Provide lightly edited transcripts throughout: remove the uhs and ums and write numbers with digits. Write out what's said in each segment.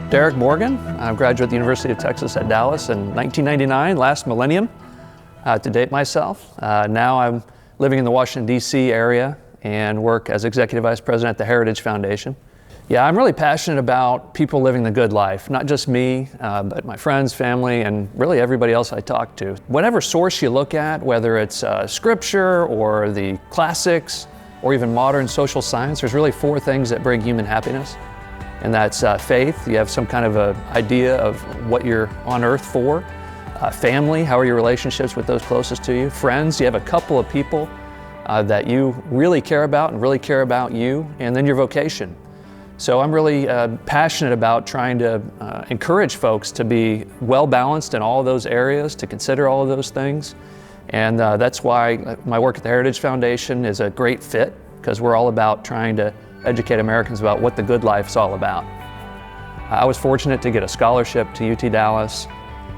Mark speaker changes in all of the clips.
Speaker 1: Derrick Morgan. I graduated at the University of Texas at Dallas in 1999, last millennium, to date myself. Now I'm living in the Washington, D.C. area and work as Executive Vice President at the Heritage Foundation. Yeah, I'm really passionate about people living the good life, not just me, but my friends, family, and really everybody else I talk to. Whatever source you look at, whether it's scripture or the classics or even modern social science, there's really four things that bring human happiness. And that's faith. You have some kind of an idea of what you're on earth for. Family, how are your relationships with those closest to you? Friends, you have a couple of people that you really care about and really care about you. And then your vocation. So I'm really passionate about trying to encourage folks to be well-balanced in all of those areas, to consider all of those things. And that's why my work at the Heritage Foundation is a great fit, because we're all about trying to educate Americans about what the good life's all about. I was fortunate to get a scholarship to UT Dallas.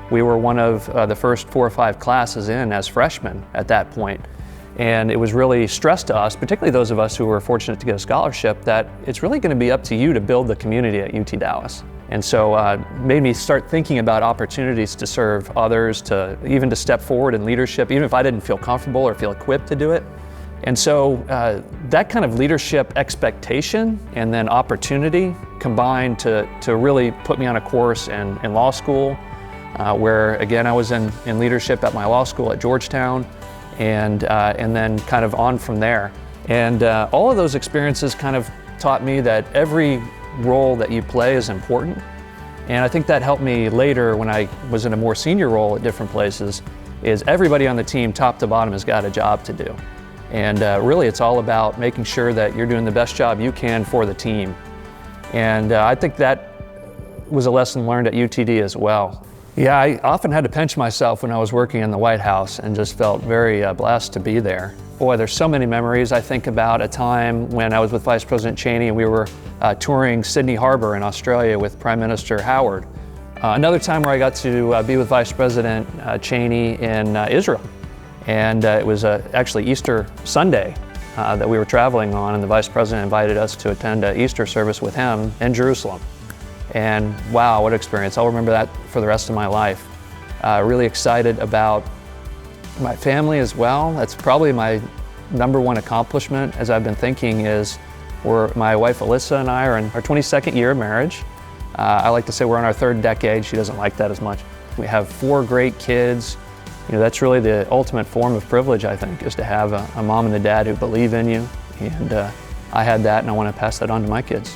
Speaker 1: We were one of the first 4 or 5 classes in as freshmen at that point. And it was really stressed to us, particularly those of us who were fortunate to get a scholarship, that it's really going to be up to you to build the community at UT Dallas. And so made me start thinking about opportunities to serve others, even to step forward in leadership, even if I didn't feel comfortable or feel equipped to do it. And so that kind of leadership expectation and then opportunity combined to really put me on a course in law school, where again I was in leadership at my law school at Georgetown, and then kind of on from there. And all of those experiences kind of taught me that every role that you play is important. And I think that helped me later when I was in a more senior role at different places, is everybody on the team, top to bottom, has got a job to do. And really it's all about making sure that you're doing the best job you can for the team. And I think that was a lesson learned at UTD as well. Yeah, I often had to pinch myself when I was working in the White House and just felt very blessed to be there. Boy, there's so many memories. I think about a time when I was with Vice President Cheney and we were touring Sydney Harbor in Australia with Prime Minister Howard. Another time where I got to be with Vice President Cheney in Israel. And it was actually Easter Sunday that we were traveling on, and the Vice President invited us to attend an Easter service with him in Jerusalem. And wow, what an experience. I'll remember that for the rest of my life. Really excited about my family as well. That's probably my #1 accomplishment, as I've been thinking, is my wife Alyssa and I are in our 22nd year of marriage. I like to say we're in our 3rd decade. She doesn't like that as much. We have 4 great kids. You know, that's really the ultimate form of privilege, I think, is to have a mom and a dad who believe in you. And I had that, and I want to pass that on to my kids.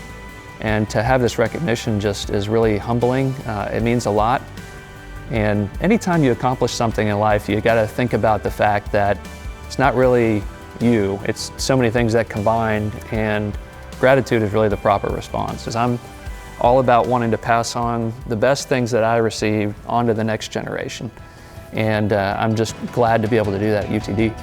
Speaker 1: And to have this recognition just is really humbling. It means a lot. And anytime you accomplish something in life, you got to think about the fact that it's not really you. It's so many things that combine, and gratitude is really the proper response. Because I'm all about wanting to pass on the best things that I received onto the next generation. And I'm just glad to be able to do that at UTD.